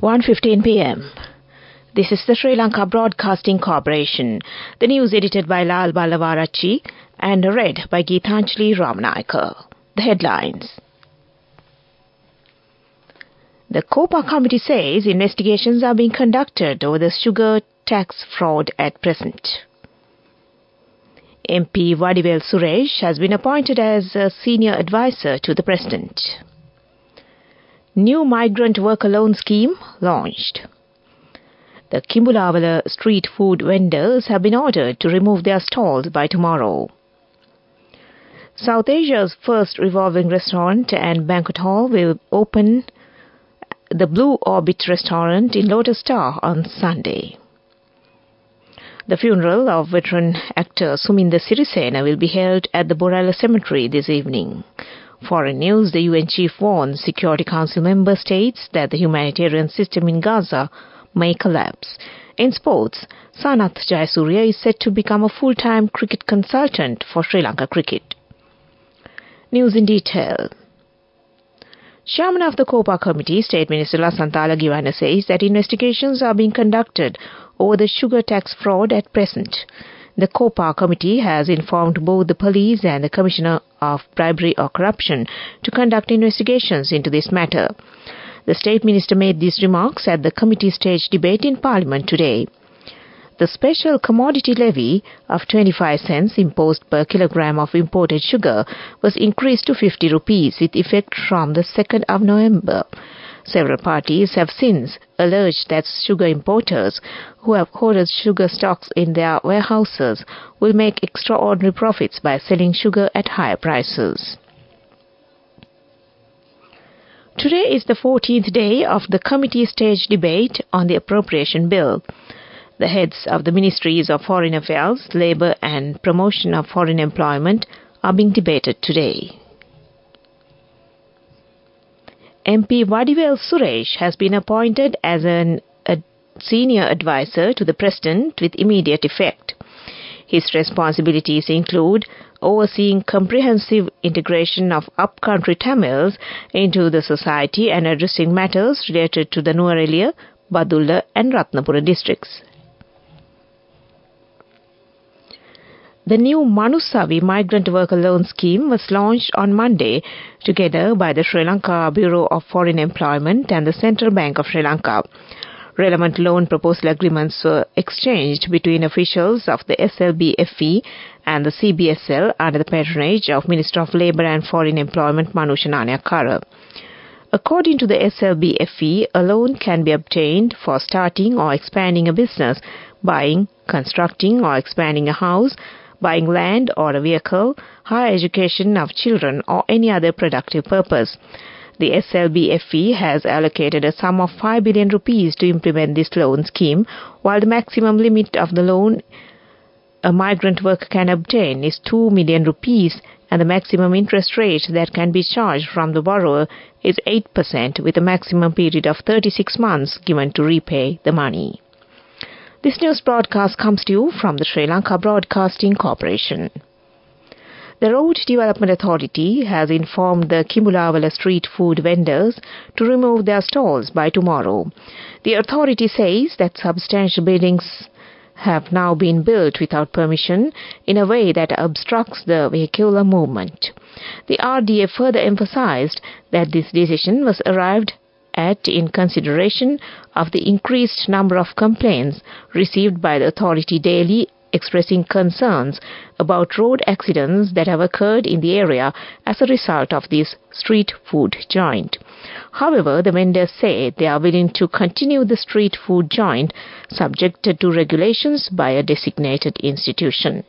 1:15 p.m. This is the Sri Lanka Broadcasting Corporation. The news edited by Lal Ballavarachi and read by Geethanjali Ramanayaka. The headlines. The COPA committee says investigations are being conducted over the sugar tax fraud at present. MP Vadivel Suresh has been appointed as a senior advisor to the President. New migrant worker loan scheme launched. The Kimbulavala street food vendors have been ordered to remove their stalls by tomorrow. South Asia's first revolving restaurant and banquet hall will open the Blue Orbit restaurant in Lotus Star on Sunday. The funeral of veteran actor Suminda Sirisena will be held at the Borella Cemetery this evening. Foreign news, the UN chief warns Security Council member states that the humanitarian system in Gaza may collapse. In sports, Sanath Jayasuriya is set to become a full-time cricket consultant for Sri Lanka cricket. News in detail. Chairman of the COPA committee, State Minister Lasantha Alagiwana, says that investigations are being conducted over the sugar tax fraud at present. The COPA committee has informed both the police and the Commissioner of Bribery or Corruption to conduct investigations into this matter. The State Minister made these remarks at the committee stage debate in Parliament today. The special commodity levy of 25 cents imposed per kilogram of imported sugar was increased to 50 rupees with effect from the 2nd of November. Several parties have since alleged that sugar importers who have hoarded sugar stocks in their warehouses will make extraordinary profits by selling sugar at higher prices. Today is the 14th day of the committee stage debate on the appropriation bill. The heads of the Ministries of Foreign Affairs, Labour and Promotion of Foreign Employment are being debated today. MP Vadivel Suresh has been appointed as a senior advisor to the President with immediate effect. His responsibilities include overseeing comprehensive integration of upcountry Tamils into the society and addressing matters related to the Nuwara, Badulla and Ratnapura districts. The new Manusavi migrant worker loan scheme was launched on Monday together by the Sri Lanka Bureau of Foreign Employment and the Central Bank of Sri Lanka. Relevant loan proposal agreements were exchanged between officials of the SLBC and the CBSL under the patronage of Minister of Labour and Foreign Employment Manusha Nanayakkara. According to the SLBC, a loan can be obtained for starting or expanding a business, buying, constructing or expanding a house, buying land or a vehicle, higher education of children or any other productive purpose. The SLBC has allocated a sum of 5 billion rupees to implement this loan scheme, while the maximum limit of the loan a migrant worker can obtain is 2 million rupees and the maximum interest rate that can be charged from the borrower is 8% with a maximum period of 36 months given to repay the money. This news broadcast comes to you from the Sri Lanka Broadcasting Corporation. The Road Development Authority has informed the Kimbulavala street food vendors to remove their stalls by tomorrow. The authority says that substantial buildings have now been built without permission in a way that obstructs the vehicular movement. The RDA further emphasized that this decision was arrived at in consideration of the increased number of complaints received by the authority daily expressing concerns about road accidents that have occurred in the area as a result of this street food joint. However, the vendors say they are willing to continue the street food joint subjected to regulations by a designated institution.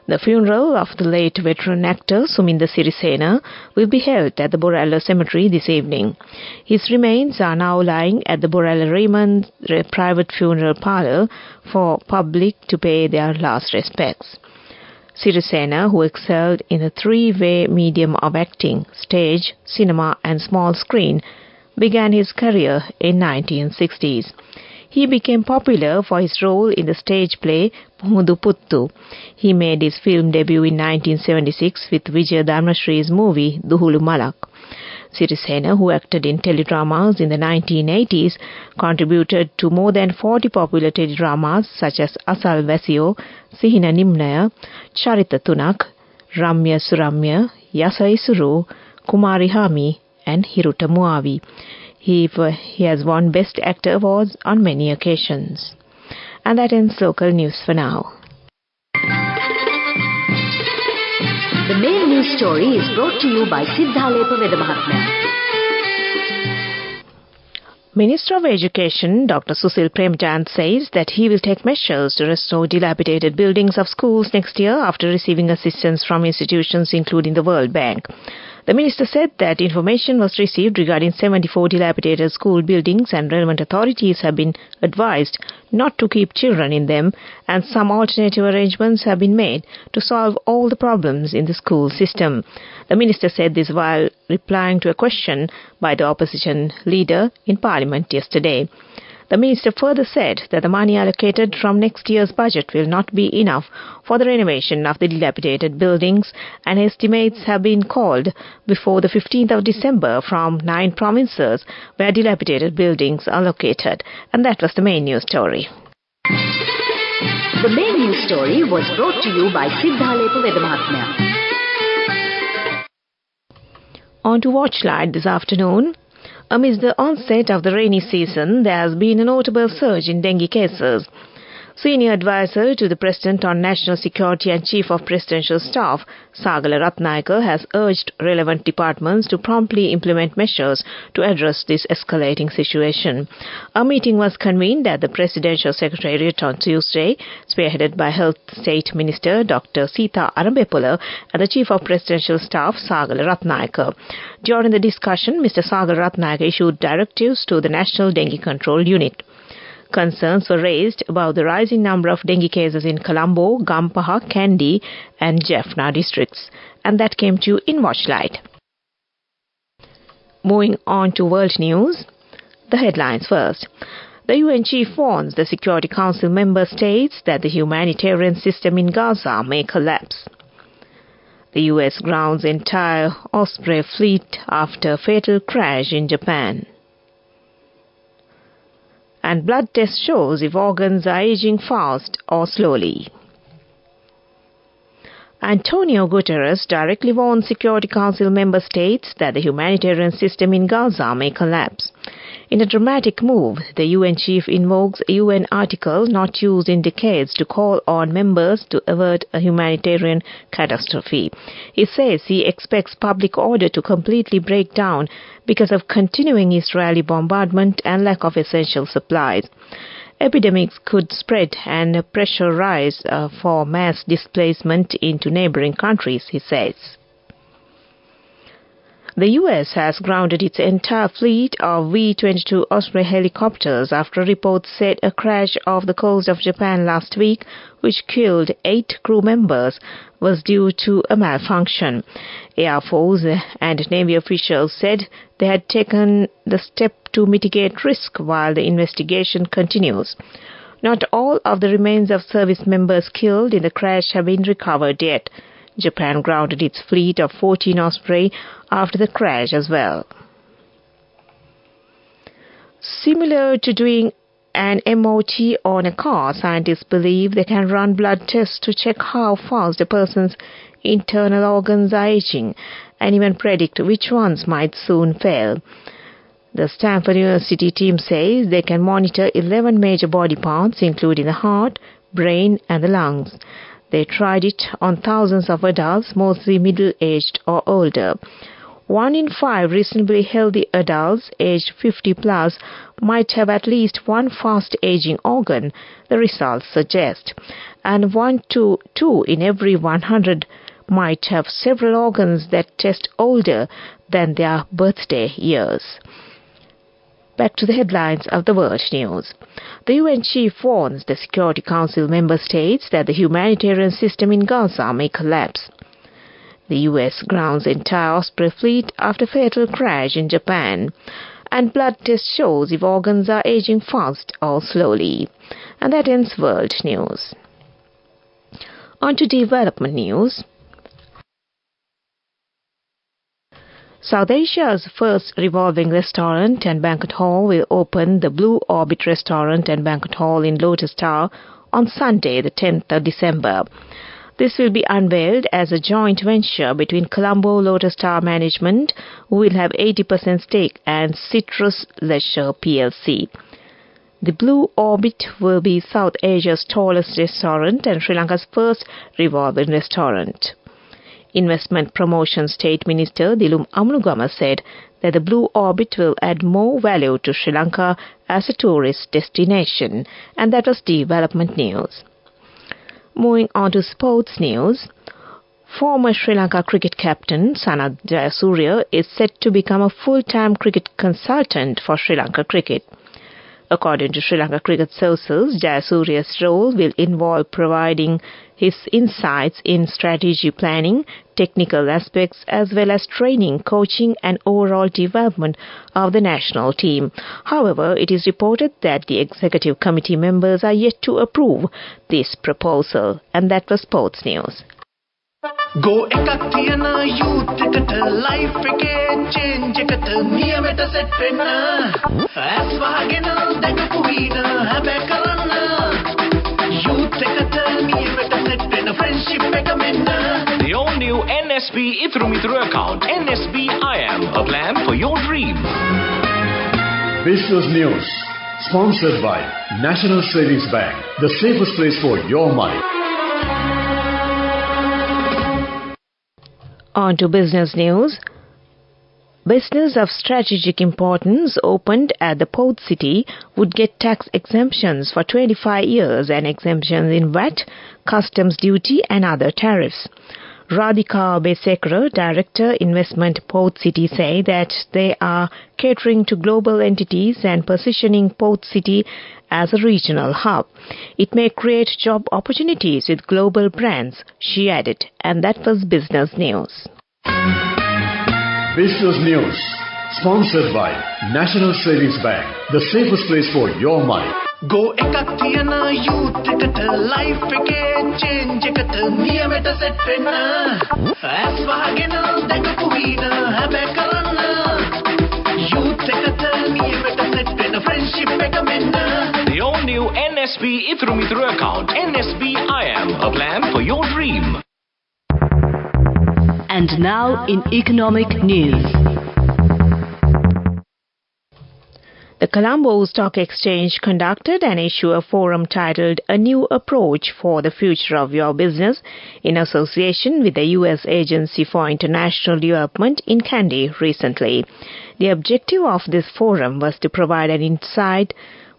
The funeral of the late veteran actor Suminda Sirisena will be held at the Borella Cemetery this evening. His remains are now lying at the Borella Raymond private funeral parlour for public to pay their last respects. Sirisena, who excelled in the three-way medium of acting, stage, cinema and small screen, began his career in 1960s. He became popular for his role in the stage play Pumudu Puttu. He made his film debut in 1976 with Vijay Dharmashree's movie Duhulu Malak. Sirisena, who acted in teledramas in the 1980s, contributed to more than 40 popular teledramas such as SLBC, Sihina Nimnaya, Charita Tunak, Ramya Suramya, Yasa Isuru, Kumari Hami, and Hiruta Muavi. He has won Best Actor awards on many occasions. And that ends local news for now. The main news story is brought to you by Sinhala Mahatmya. Minister of Education Dr. Susil Premchand says that he will take measures to restore dilapidated buildings of schools next year after receiving assistance from institutions including the World Bank. The minister said that information was received regarding 74 dilapidated school buildings and relevant authorities have been advised not to keep children in them, and some alternative arrangements have been made to solve all the problems in the school system. The minister said this while replying to a question by the opposition leader in Parliament yesterday. The minister further said that the money allocated from next year's budget will not be enough for the renovation of the dilapidated buildings, and estimates have been called before the 15th of December from 9 provinces where dilapidated buildings are located. And that was the main news story. The main news story was brought to you by Sinhala Mahatmya. On to Watchlight this afternoon. Amidst the onset of the rainy season, there has been a notable surge in dengue cases. Senior advisor to the President on National Security and Chief of Presidential Staff, Sagala Ratnayaka, has urged relevant departments to promptly implement measures to address this escalating situation. A meeting was convened at the Presidential Secretariat on Tuesday, spearheaded by Health State Minister Dr. Sita Arambepula and the Chief of Presidential Staff, Sagala Ratnayaka. During the discussion, Mr. Sagala Ratnayaka issued directives to the National Dengue Control Unit. Concerns were raised about the rising number of dengue cases in Colombo, Gampaha, Kandy and Jaffna districts. And that came to you in Watchlight. Moving on to world news, the headlines first. The UN chief warns the Security Council member states that the humanitarian system in Gaza may collapse. The US grounds entire Osprey fleet after fatal crash in Japan. And blood test shows if organs are aging fast or slowly. Antonio Guterres directly warned Security Council member states that the humanitarian system in Gaza may collapse. In a dramatic move, the UN chief invokes a UN article not used in decades to call on members to avert a humanitarian catastrophe. He says he expects public order to completely break down because of continuing Israeli bombardment and lack of essential supplies. Epidemics could spread and pressure rise for mass displacement into neighboring countries, he says. The US has grounded its entire fleet of V-22 Osprey helicopters after reports said a crash off the coast of Japan last week, which killed 8 crew members, was due to a malfunction. Air Force and Navy officials said they had taken the step to mitigate risk while the investigation continues. Not all of the remains of service members killed in the crash have been recovered yet. Japan grounded its fleet of 14 Osprey after the crash as well. Similar to doing an MOT on a car, scientists believe they can run blood tests to check how fast a person's internal organs are aging and even predict which ones might soon fail. The Stanford University team says they can monitor 11 major body parts, including the heart, brain, and the lungs. They tried it on thousands of adults, mostly middle-aged or older. 1 in 5 reasonably healthy adults aged 50 plus might have at least one fast-aging organ, the results suggest. And 1 to 2 in every 100 might have several organs that test older than their birthday years. Back to the headlines of the world news. The UN chief warns the Security Council member states that the humanitarian system in Gaza may collapse. The US grounds entire Osprey fleet after fatal crash in Japan. And blood test shows if organs are aging fast or slowly. And that ends world news. On to development news. South Asia's first revolving restaurant and banquet hall will open, the Blue Orbit Restaurant and Banquet Hall in Lotus Tower, on Sunday, the 10th of December. This will be unveiled as a joint venture between Colombo Lotus Tower Management, who will have 80% stake, and Citrus Leisure plc. The Blue Orbit will be South Asia's tallest restaurant and Sri Lanka's first revolving restaurant. Investment Promotion State Minister Dilum Amunugama said that the Blue Orbit will add more value to Sri Lanka as a tourist destination, and that was development news. Moving on to sports news, former Sri Lanka cricket captain Sanath Jayasuriya is set to become a full-time cricket consultant for Sri Lanka cricket. According to Sri Lanka cricket sources, Jayasuriya's role will involve providing his insights in strategy planning, technical aspects, as well as training, coaching and overall development of the national team. However, it is reported that the executive committee members are yet to approve this proposal. And that was sports news. Go ekak tiyana youth eකට life එකේ change එකට නියමෙට set වෙන්න as වහගෙන දැකපු වීන හැබැ කරන්න youth එකට නියමෙට set වෙන්න friendship එක මෙන්න. The all new NSB Ithru Mithru account, NSB IM, a plan for your dream. Business News, sponsored by National Savings Bank, the safest place for your money. On to business news. Business of strategic importance opened at the port city would get tax exemptions for 25 years and exemptions in VAT, customs duty and other tariffs. Radhika Besekra, Director, Investment Port City, say that they are catering to global entities and positioning Port City as a regional hub. It may create job opportunities with global brands, she added, and that was business news. Business News, sponsored by National Savings Bank, the safest place for your money. Go ekak tiyana youth එකට life එකේ change එකට නියමෙට set වෙන්න as වහගෙන දැකපු වීන හැබැ කරන්න youth එකට නියමෙට set වෙන්න friendship එක මෙන්න. The all new NSB Ithru Mithru account, NSB IM, a plan for your dream. And now in economic news. The Colombo Stock Exchange conducted an issuer forum titled A New Approach for the Future of Your Business in association with the U.S. Agency for International Development in Kandy recently. The objective of this forum was to provide an insight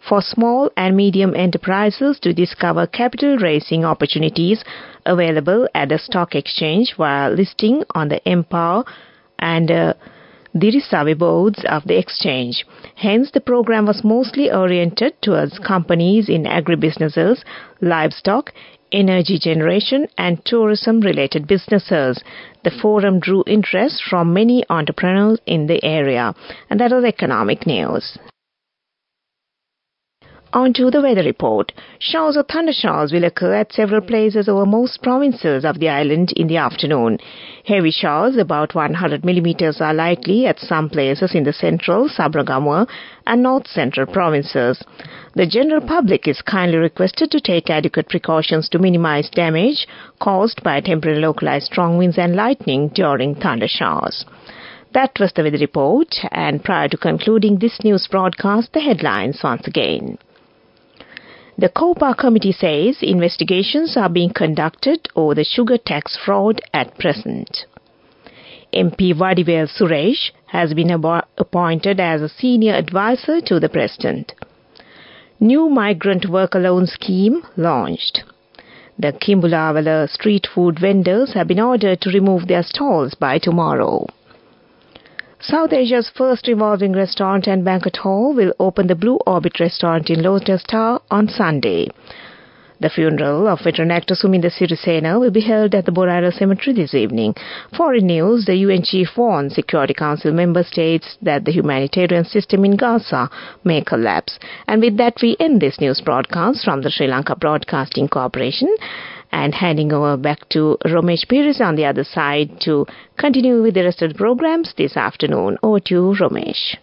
for small and medium enterprises to discover capital raising opportunities available at the stock exchange while listing on the Empower and Dirisavi boards of the exchange. Hence, the program was mostly oriented towards companies in agribusinesses, livestock, energy generation and tourism-related businesses. The forum drew interest from many entrepreneurs in the area. And that was economic news. On to the weather report. Showers or thundershowers will occur at several places over most provinces of the island in the afternoon. Heavy showers, about 100 millimeters, are likely at some places in the central, Sabragamua and north-central provinces. The general public is kindly requested to take adequate precautions to minimize damage caused by temporary localized strong winds and lightning during thundershowers. That was the weather report, and prior to concluding this news broadcast, the headlines once again. The COPA committee says investigations are being conducted over the sugar tax fraud at present. MP Vadivel Suresh has been appointed as a senior advisor to the President. New migrant worker loan scheme launched. The Kimbulavala street food vendors have been ordered to remove their stalls by tomorrow. South Asia's first revolving restaurant and banquet hall will open the Blue Orbit restaurant in Lotus Tower on Sunday. The funeral of veteran actor Suminda Sirisena will be held at the Borara Cemetery this evening. Foreign news, the UN chief warned Security Council member states that the humanitarian system in Gaza may collapse. And with that, we end this news broadcast from the Sri Lanka Broadcasting Corporation. And handing over back to Romesh Pires on the other side to continue with the rest of the programs this afternoon. Over to you, Romesh.